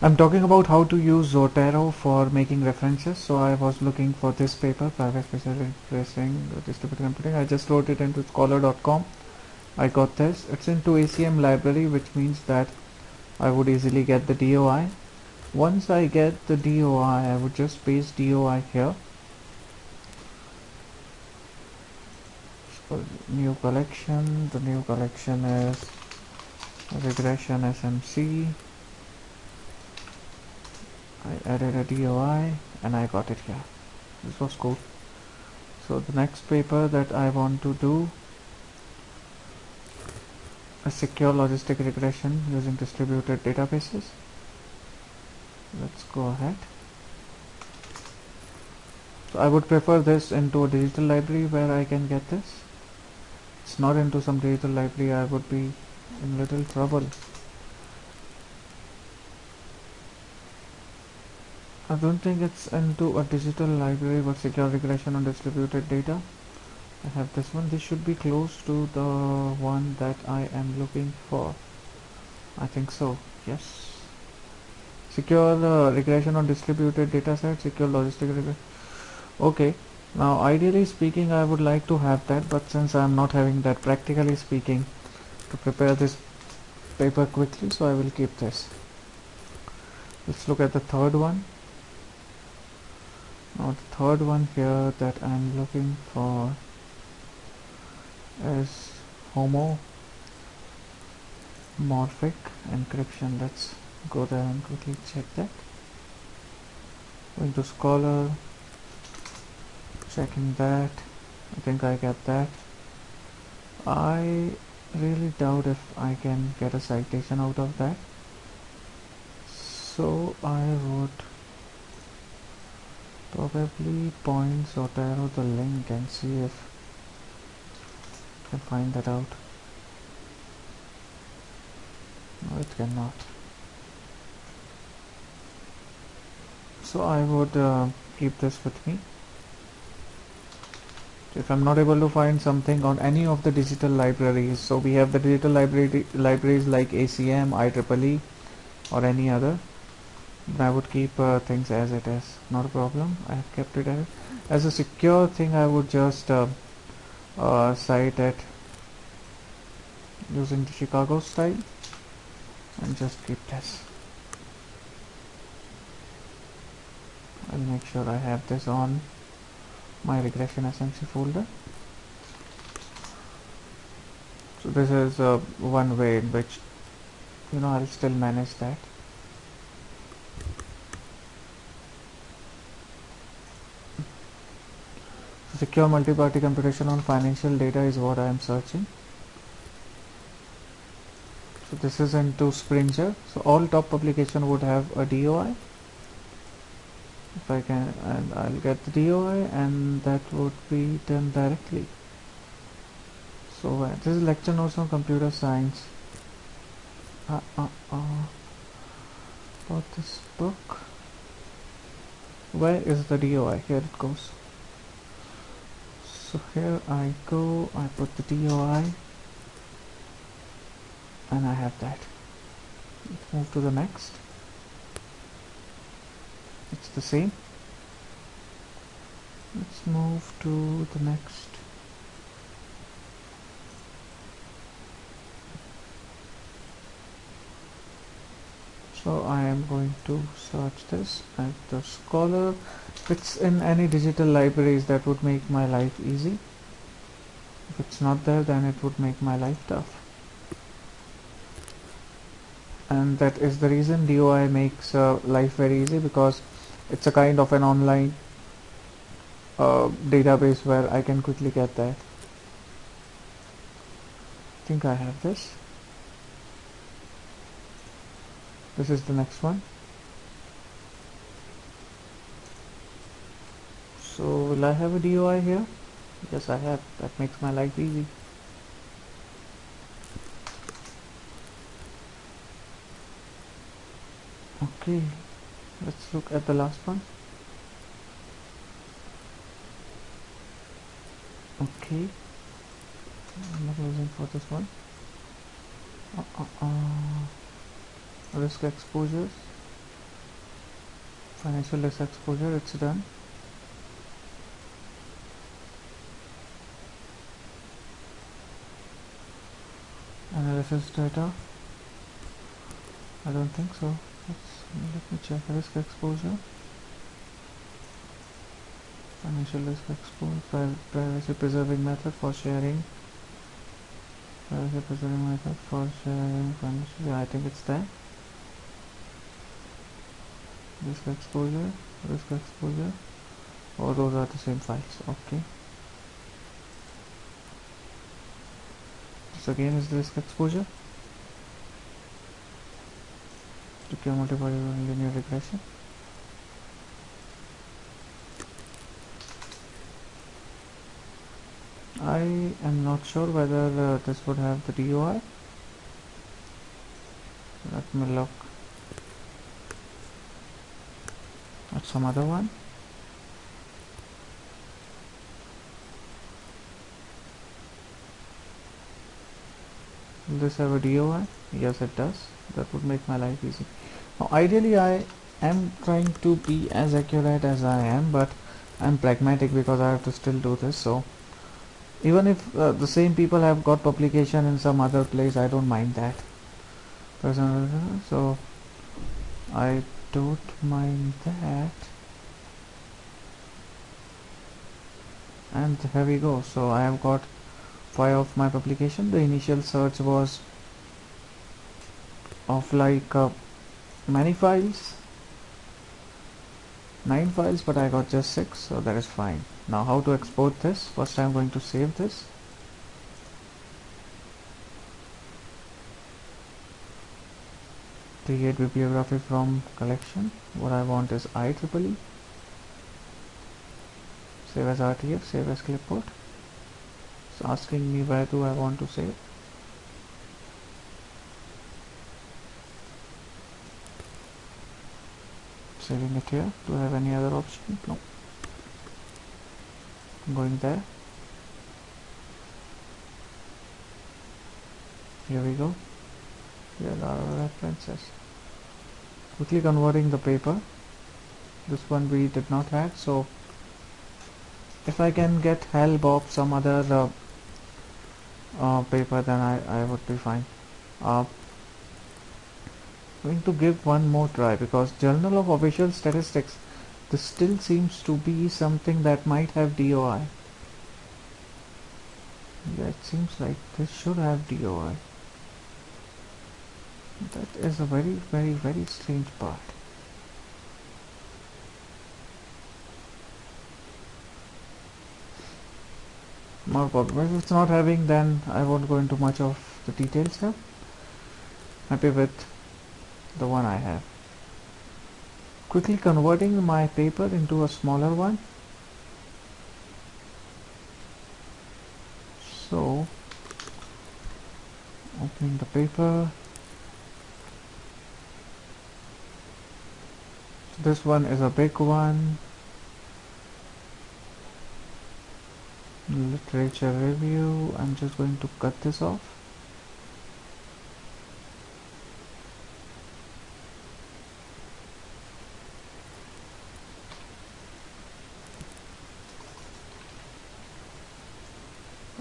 I'm talking about how to use Zotero for making references. So I was looking for this paper, private special referencing distributed computing. I just wrote it into scholar.com. I got this. It's into ACM library, which means that I would easily get the DOI. Once I get the DOI, I would just paste DOI here. So new collection. The new collection is regression SMC. I added a DOI and I got it here. This was cool. So the next paper that I want to do is secure logistic regression using distributed databases. Let's go ahead. So I would prefer this into a digital library where I can get this. It's not into some digital library, I would be in little trouble. I don't think it's into a digital library, but secure regression on distributed data. I have this one. This should be close to the one that I am looking for. I think so. Yes. Secure regression on distributed data set. Secure logistic regression. Okay. Now, ideally speaking, I would like to have that, but since I am not having that, practically speaking, to prepare this paper quickly, so I will keep this. Let's look at the third one. Now, the third one here that I am looking for is homomorphic encryption. Let's go there and quickly check that. Going to Scholar, checking that. I think I get that. I really doubt if I can get a citation out of that, so I would probably point Zotero the link and see if I can find that out. No, it cannot. So I would keep this with me. If I'm not able to find something on any of the digital libraries, so we have the digital libraries like ACM, IEEE or any other, I would keep things as it is, not a problem. I have kept it as a secure thing. I would just cite it using the Chicago style and just keep this. I'll make sure I have this on my regression SMC folder. So this is one way in which I'll still manage that. So secure multi-party computation on financial data is what I am searching. So this is into Springer. So all top publication would have a DOI. If I can, and I'll get the DOI, and that would be done directly. So this is lecture notes on computer science. About this book. Where is the DOI? Here it goes. So here I go, I put the DOI, and I have that. Let's move to the next. It's the same. Let's move to the next. So I am going to search this at the Scholar. If it's in any digital libraries, that would make my life easy. If it's not there, then it would make my life tough. And that is the reason DOI makes life very easy, because it's a kind of an online database where I can quickly get that. I think I have this. This is the next one. So will I have a DOI here? Yes, I have. That makes my life easy. Okay, let's look at the last one. Okay, I'm not using for this one. Risk exposures. Financial risk exposure, it's done. Analysis data, I don't think so. Let me check. Risk exposure, financial risk exposure, privacy preserving method for sharing, financial, yeah, I think it's there. Risk exposure, oh, those are the same files. Okay, this again is the risk exposure. To cure multivariate linear regression. I am not sure whether this would have the DOI. Let me look at some other one. Will this have a DOI? Yes, it does. That would make my life easy. Now, ideally, I am trying to be as accurate as I am, but I'm pragmatic because I have to still do this. So, even if the same people have got publication in some other place, I don't mind that. So, I don't mind that. And here we go. So, I have got 5 of my publication. The initial search was of like many files, 9 files, but I got just 6, so that is fine. Now how to export this? First I'm going to save this. Create bibliography from collection. What I want is IEEE. Save as RTF, save as clipboard. It's asking me where do I want to save. Saving it here. Do I have any other option? No. I'm going there. Here we go. Here are our references. Quickly converting the paper. This one we did not have, so if I can get help of some other paper, then I would be fine. Going to give one more try because Journal of Official Statistics, this still seems to be something that might have DOI. Yeah, it seems like this should have DOI. That is a very strange part. More problem. If it's not having, then I won't go into much of the details here. Happy with the one I have. Quickly converting my paper into a smaller one. So, opening the paper. This one is a big one. Literature review. I'm just going to cut this off.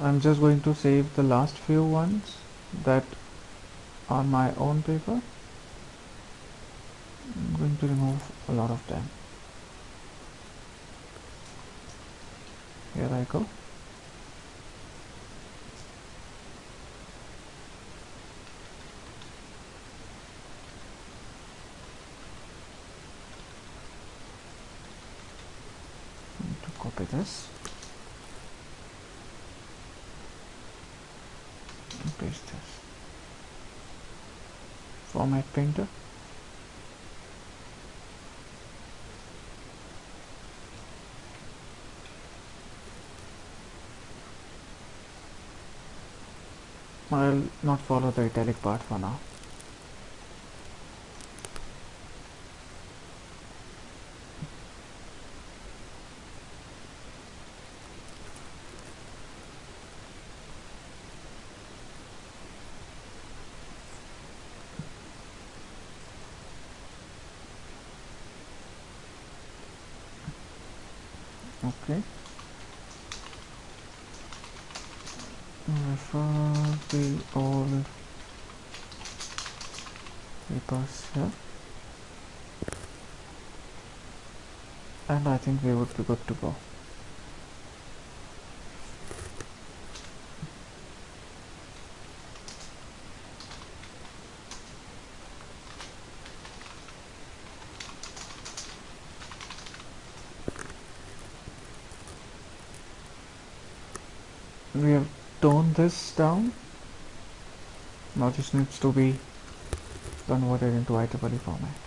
I'm just going to save the last few ones that are my own paper. I'm going to remove a lot of them. Here I go. I'm going to copy this and paste this. Format Painter. I'll not follow the italic part for now. Okay, refer the old papers here, and I think we would be good to go. We have toned this down. Now this needs to be converted into IEEE format.